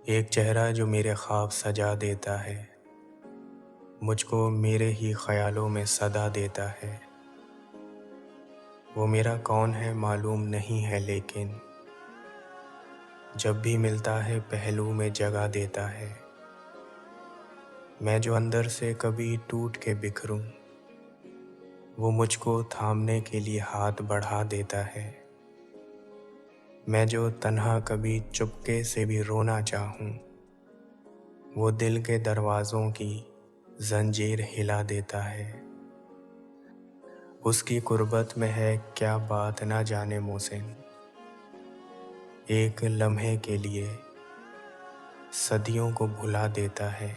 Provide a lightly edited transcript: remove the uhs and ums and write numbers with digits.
एक चेहरा जो मेरे ख्वाब सजा देता है, मुझको मेरे ही ख्यालों में सदा देता है। वो मेरा कौन है मालूम नहीं है, लेकिन जब भी मिलता है पहलू में जगह देता है। मैं जो अंदर से कभी टूट के बिखरूं, वो मुझको थामने के लिए हाथ बढ़ा देता है। मैं जो तन्हा कभी चुपके से भी रोना चाहूं, वो दिल के दरवाज़ों की जंजीर हिला देता है। उसकी कुर्बत में है क्या बात ना जाने मोहसिन, एक लम्हे के लिए सदियों को भुला देता है।